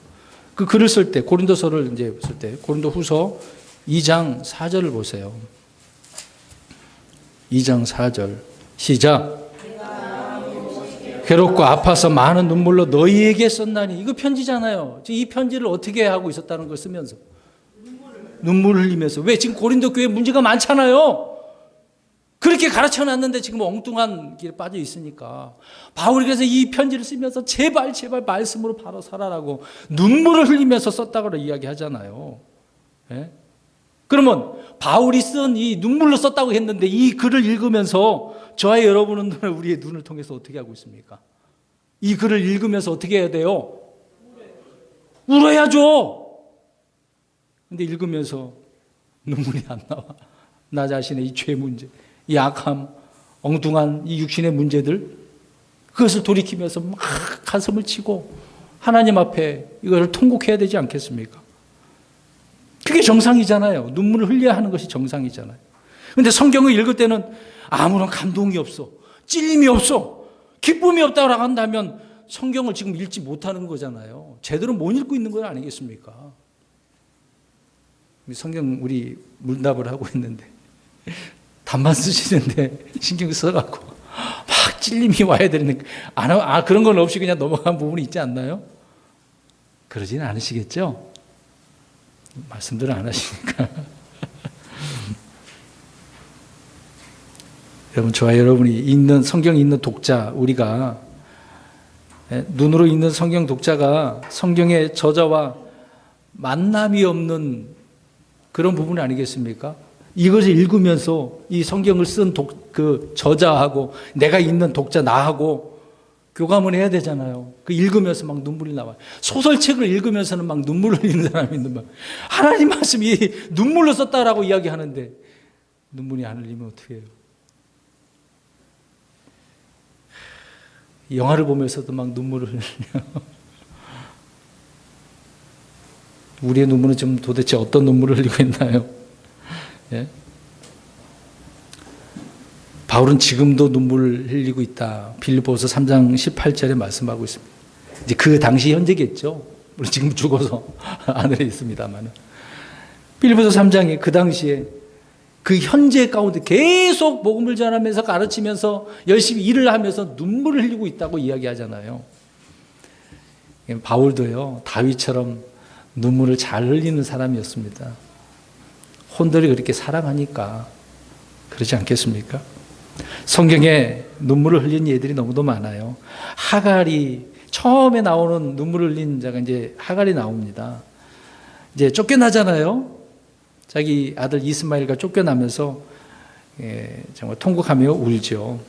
그 글을 쓸 때, 고린도서를 이제 쓸 때 고린도후서 2장 4절을 보세요. 2장 4절 시작. 괴롭고 아파서 많은 눈물로 너희에게 썼나니. 이거 편지잖아요. 이 편지를 어떻게 하고 있었다는 걸 쓰면서 눈물을 흘리면서. 왜? 지금 고린도 교회 문제가 많잖아요. 그렇게 가르쳐놨는데 지금 엉뚱한 길에 빠져 있으니까 바울이 그래서 이 편지를 쓰면서 제발 말씀으로 바로 살아라고 눈물을 흘리면서 썼다고 이야기하잖아요. 예? 그러면 바울이 쓴 이 눈물로 썼다고 했는데 이 글을 읽으면서 저와 여러분은 우리의 눈을 통해서 어떻게 하고 있습니까? 이 글을 읽으면서 어떻게 해야 돼요? 울어야죠. 근데 읽으면서 눈물이 안 나와. 나 자신의 이 죄 문제, 이 악함, 엉뚱한 이 육신의 문제들, 그것을 돌이키면서 막 가슴을 치고 하나님 앞에 이걸 통곡해야 되지 않겠습니까? 그게 정상이잖아요. 눈물을 흘려야 하는 것이 정상이잖아요. 그런데 성경을 읽을 때는 아무런 감동이 없어, 찔림이 없어, 기쁨이 없다고 한다면 성경을 지금 읽지 못하는 거잖아요. 제대로 못 읽고 있는 건 아니겠습니까? 성경 우리 문답을 하고 있는데 답만 쓰시는데 신경 써갖고 막 찔림이 와야 되는, 그런 건 없이 그냥 넘어간 부분이 있지 않나요? 그러지는 않으시겠죠? 말씀들을 안 하시니까. 여러분, 저와 여러분이 읽는, 성경 읽는 독자, 우리가 눈으로 읽는 성경 독자가 성경의 저자와 만남이 없는 그런 부분 아니겠습니까? 이것을 읽으면서 이 성경을 쓴 그 저자하고 내가 읽는 독자 나하고 교감을 해야 되잖아요. 그 읽으면서 막 눈물이 나와요. 소설책을 읽으면서는 막 눈물을 흘리는 사람이 있는 말. 하나님 말씀이 눈물로 썼다라고 이야기하는데 눈물이 안 흘리면 어떻게 해요? 영화를 보면서도 막 눈물을 흘려. 우리의 눈물은 좀 도대체 어떤 눈물을 흘리고 있나요? 예? 바울은 지금도 눈물을 흘리고 있다. 빌립보서 3장 18절에 말씀하고 있습니다. 이제 그 당시 현재겠죠. 우리 지금 죽어서 하늘에 있습니다만. 빌립보서 3장에 그 당시에 그 현재 가운데 계속 복음을 전하면서 가르치면서 열심히 일을 하면서 눈물을 흘리고 있다고 이야기하잖아요. 바울도요, 다윗처럼 눈물을 잘 흘리는 사람이었습니다. 혼들이 그렇게 사랑하니까 그렇지 않겠습니까? 성경에 눈물을 흘린 예들이 너무도 많아요. 하갈이 처음에 나오는 눈물을 흘린 자가 이제 하갈이 나옵니다. 이제 쫓겨나잖아요. 자기 아들 이스마엘과 쫓겨나면서 정말 통곡하며 울죠.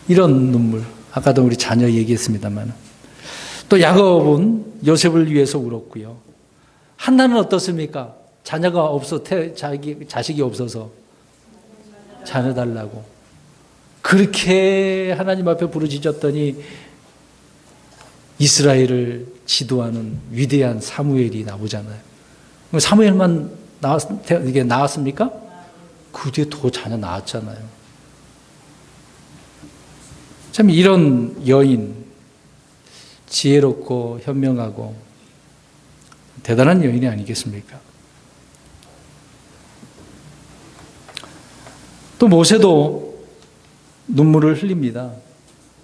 이런 눈물, 아까도 우리 자녀 얘기했습니다만, 또 야곱은 요셉을 위해서 울었고요. 한나는 어떻습니까? 자식이 없어서 자녀 달라고. 그렇게 하나님 앞에 부르짖었더니 이스라엘을 지도하는 위대한 사무엘이 나오잖아요. 사무엘만 나왔습니까? 그 뒤에 더 자녀 나왔잖아요. 참 이런 여인, 지혜롭고 현명하고 대단한 여인이 아니겠습니까? 또 모세도 눈물을 흘립니다.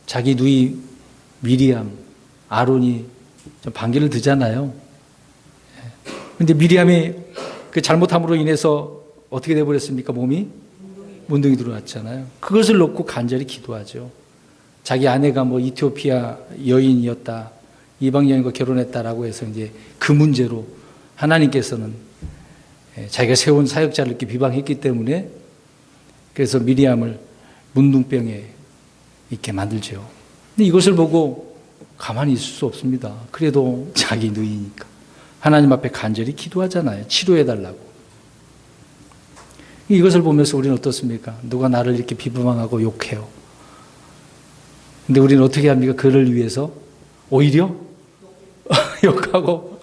자기 누이 미리암, 아론이 좀 반기를 드잖아요. 그런데 미리암이 그 잘못함으로 인해서 어떻게 돼버렸습니까? 몸이 문둥이 들어왔잖아요. 그것을 놓고 간절히 기도하죠. 자기 아내가 뭐 이티오피아 여인이었다, 이방 여인과 결혼했다라고 해서 이제 그 문제로 하나님께서는 자기가 세운 사역자를 이렇게 비방했기 때문에 그래서 미리암을 문둥병에 있게 만들죠. 근데 이것을 보고 가만히 있을 수 없습니다. 그래도 자기 누이니까 하나님 앞에 간절히 기도하잖아요. 치료해달라고. 이것을 보면서 우리는 어떻습니까? 누가 나를 이렇게 비방하고 욕해요. 근데 우리는 어떻게 합니까? 그를 위해서 오히려 욕하고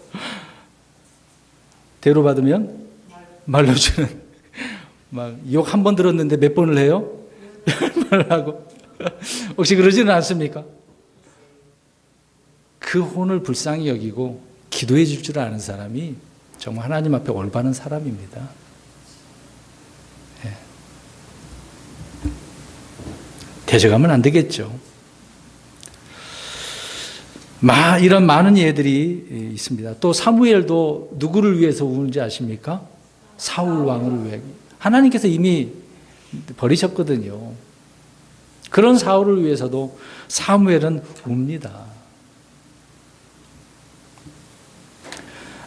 대로받으면 말로 주는, 막 욕 한 번 들었는데 몇 번을 해요? 열 하고. 혹시 그러지는 않습니까? 그 혼을 불쌍히 여기고 기도해 줄 줄 아는 사람이 정말 하나님 앞에 올바른 사람입니다. 네. 대적하면 안 되겠죠. 이런 많은 예들이 있습니다. 또 사무엘도 누구를 위해서 우는지 아십니까? 사울 왕을 위해. 하나님께서 이미 버리셨거든요. 그런 사울을 위해서도 사무엘은 웁니다.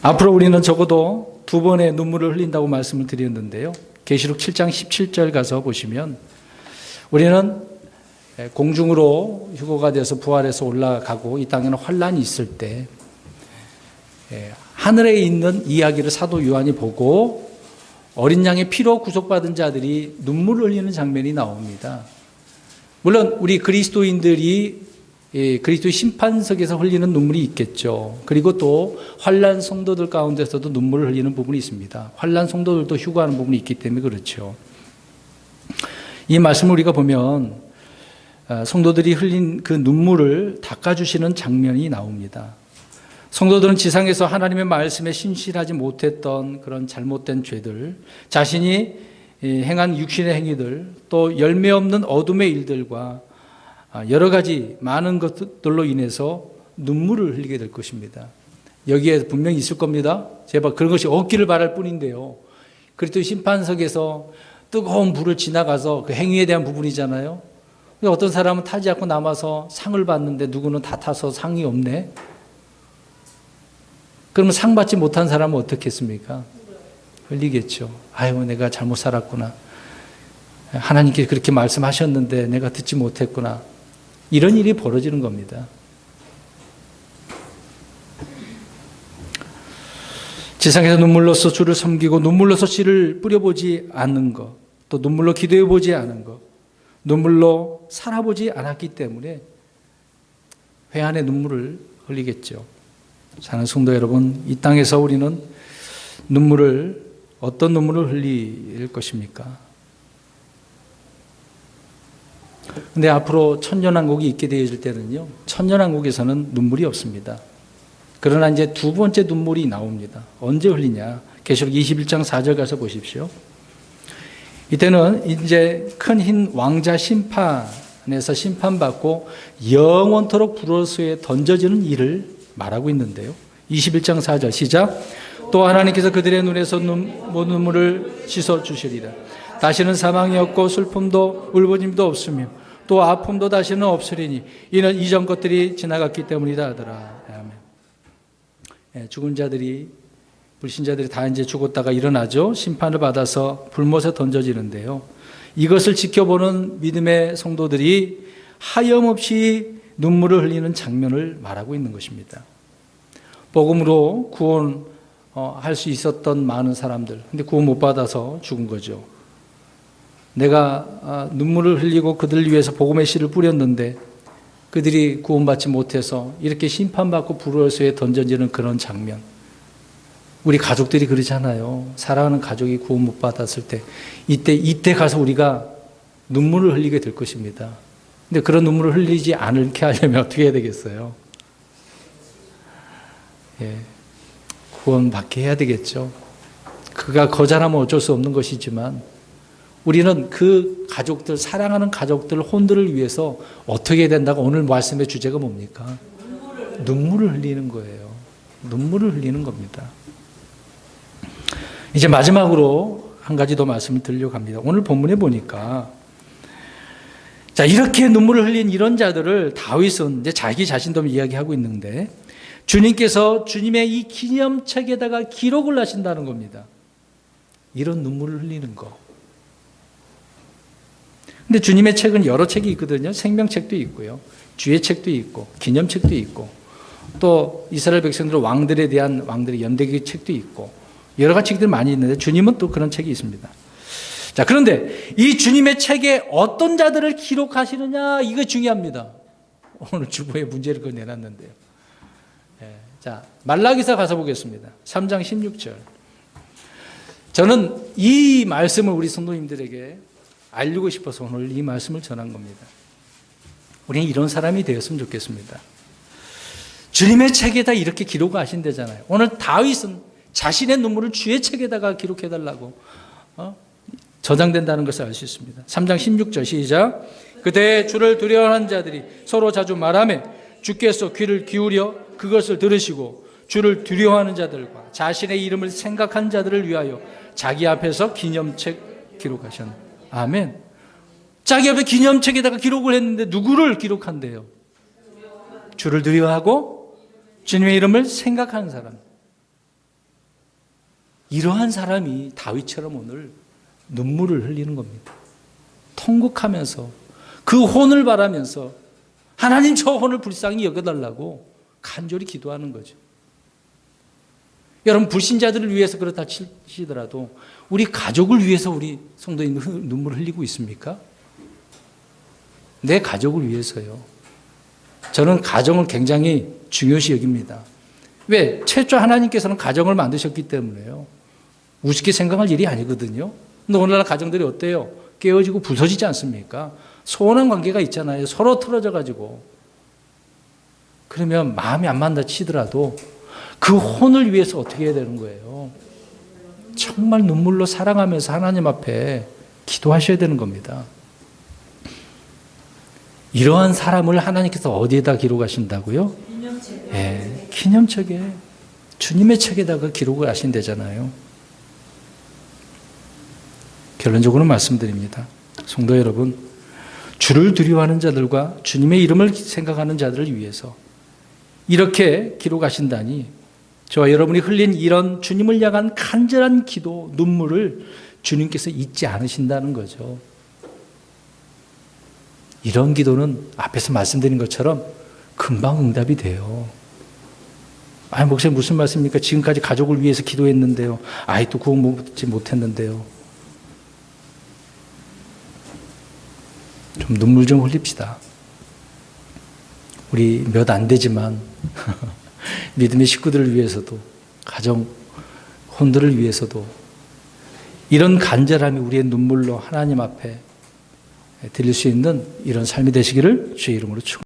앞으로 우리는 적어도 2번의 눈물을 흘린다고 말씀을 드렸는데요. 계시록 7장 17절 가서 보시면 우리는 공중으로 휴거가 돼서 부활해서 올라가고 이 땅에는 환란이 있을 때 하늘에 있는 이야기를 사도 요한이 보고 어린 양의 피로 구속받은 자들이 눈물을 흘리는 장면이 나옵니다. 물론 우리 그리스도인들이 그리스도의 심판석에서 흘리는 눈물이 있겠죠. 그리고 또 환난 성도들 가운데서도 눈물을 흘리는 부분이 있습니다. 환난 성도들도 휴거하는 부분이 있기 때문에 그렇죠. 이 말씀을 우리가 보면 성도들이 흘린 그 눈물을 닦아주시는 장면이 나옵니다. 성도들은 지상에서 하나님의 말씀에 신실하지 못했던 그런 잘못된 죄들, 자신이 행한 육신의 행위들, 또 열매 없는 어둠의 일들과 여러 가지 많은 것들로 인해서 눈물을 흘리게 될 것입니다. 여기에 분명히 있을 겁니다. 제발 그런 것이 없기를 바랄 뿐인데요. 그리스도의 심판석에서 뜨거운 불을 지나가서 그 행위에 대한 부분이잖아요. 어떤 사람은 타지 않고 남아서 상을 받는데 누구는 다 타서 상이 없네. 그러면 상 받지 못한 사람은 어떻겠습니까? 흘리겠죠. 아유, 내가 잘못 살았구나. 하나님께 그렇게 말씀하셨는데 내가 듣지 못했구나. 이런 일이 벌어지는 겁니다. 지상에서 눈물로써 주를 섬기고 눈물로써 씨를 뿌려보지 않는 것, 또 눈물로 기도해보지 않은 것, 눈물로 살아보지 않았기 때문에 회한의 눈물을 흘리겠죠. 사랑하는 성도 여러분, 이 땅에서 우리는 어떤 눈물을 흘릴 것입니까? 근데 앞으로 천년왕국이 있게 되어질 때는요, 천년왕국에서는 눈물이 없습니다. 그러나 이제 2번째 눈물이 나옵니다. 언제 흘리냐? 계시록 21장 4절 가서 보십시오. 이때는 이제 큰 흰 왕자 심판에서 심판받고 영원토록 불호수에 던져지는 일을 말하고 있는데요. 21장 4절 시작. 또 하나님께서 그들의 눈에서 눈물을 씻어주시리라. 다시는 사망이 없고 슬픔도 울부짖음도 없으며 또 아픔도 다시는 없으리니 이는 이전 것들이 지나갔기 때문이다 하더라. 아멘. 죽은 자들이, 불신자들이 다 이제 죽었다가 일어나죠. 심판을 받아서 불못에 던져지는데요. 이것을 지켜보는 믿음의 성도들이 하염없이 눈물을 흘리는 장면을 말하고 있는 것입니다. 복음으로 구원 할 수 있었던 많은 사람들, 근데 구원 못 받아서 죽은 거죠. 내가 눈물을 흘리고 그들을 위해서 복음의 씨를 뿌렸는데 그들이 구원받지 못해서 이렇게 심판받고 불효소에 던져지는 그런 장면. 우리 가족들이 그러잖아요. 사랑하는 가족이 구원 못 받았을 때 이때 가서 우리가 눈물을 흘리게 될 것입니다. 근데 그런 눈물을 흘리지 않게 하려면 어떻게 해야 되겠어요? 구원 받게 해야 되겠죠. 그가 거절하면 어쩔 수 없는 것이지만 우리는 그 가족들, 사랑하는 가족들, 혼들을 위해서 어떻게 해야 된다고? 오늘 말씀의 주제가 뭡니까? 눈물을 흘리는 거예요. 눈물을 흘리는 겁니다. 이제 마지막으로 한 가지 더 말씀을 드리려고 합니다. 오늘 본문에 보니까 자, 이렇게 눈물을 흘린 이런 자들을 다윗은 이제 자기 자신도 이야기하고 있는데 주님께서 주님의 이 기념책에다가 기록을 하신다는 겁니다. 이런 눈물을 흘리는 거. 근데 주님의 책은 여러 책이 있거든요. 생명책도 있고요. 주의 책도 있고 기념책도 있고 또 이스라엘 백성들 왕들에 대한 왕들의 연대기 책도 있고 여러 가지 책들이 많이 있는데 주님은 또 그런 책이 있습니다. 자, 그런데 이 주님의 책에 어떤 자들을 기록하시느냐, 이거 중요합니다. 오늘 주보에 문제를 내놨는데요. 자, 말라기서 가서 보겠습니다. 3장 16절. 저는 이 말씀을 우리 성도님들에게 알리고 싶어서 오늘 이 말씀을 전한 겁니다. 우리는 이런 사람이 되었으면 좋겠습니다. 주님의 책에다 이렇게 기록하신대잖아요. 오늘 다윗은 자신의 눈물을 주의 책에다가 기록해달라고 저장된다는 것을 알 수 있습니다. 3장 16절 시작. 그때 주를 두려워하는 자들이 서로 자주 말하며 주께서 귀를 기울여 그것을 들으시고 주를 두려워하는 자들과 자신의 이름을 생각한 자들을 위하여 자기 앞에서 기념책 기록하셨네. 아멘. 자기 앞에 기념책에다가 기록을 했는데 누구를 기록한대요? 주를 두려워하고 주님의 이름을 생각하는 사람. 이러한 사람이 다윗처럼 오늘 눈물을 흘리는 겁니다. 통곡하면서 그 혼을 바라면서 하나님 저 혼을 불쌍히 여겨달라고 간절히 기도하는 거죠. 여러분, 불신자들을 위해서 그렇다 치더라도 우리 가족을 위해서 우리 성도님 눈물을 흘리고 있습니까? 내 가족을 위해서요. 저는 가정을 굉장히 중요시 여깁니다. 왜? 최초 하나님께서는 가정을 만드셨기 때문에요. 우습게 생각할 일이 아니거든요. 근데 오늘날 가정들이 어때요? 깨어지고 부서지지 않습니까? 소원한 관계가 있잖아요. 서로 틀어져가지고. 그러면 마음이 안 맞다 치더라도 그 혼을 위해서 어떻게 해야 되는 거예요? 정말 눈물로 사랑하면서 하나님 앞에 기도하셔야 되는 겁니다. 이러한 사람을 하나님께서 어디에다 기록하신다고요? 기념책에. 기념책에. 주님의 책에다가 기록을 하신대잖아요. 결론적으로 말씀드립니다. 성도 여러분, 주를 두려워하는 자들과 주님의 이름을 생각하는 자들을 위해서 이렇게 기록하신다니 저와 여러분이 흘린 이런 주님을 향한 간절한 기도, 눈물을 주님께서 잊지 않으신다는 거죠. 이런 기도는 앞에서 말씀드린 것처럼 금방 응답이 돼요. 아니, 목사님 무슨 말씀입니까? 지금까지 가족을 위해서 기도했는데요. 아직도 구원 받지 못했는데요. 좀 눈물 좀 흘립시다. 우리 몇 안 되지만 믿음의 식구들을 위해서도 가정 혼들을 위해서도 이런 간절함이 우리의 눈물로 하나님 앞에 드릴 수 있는 이런 삶이 되시기를 주의 이름으로 축원합니다.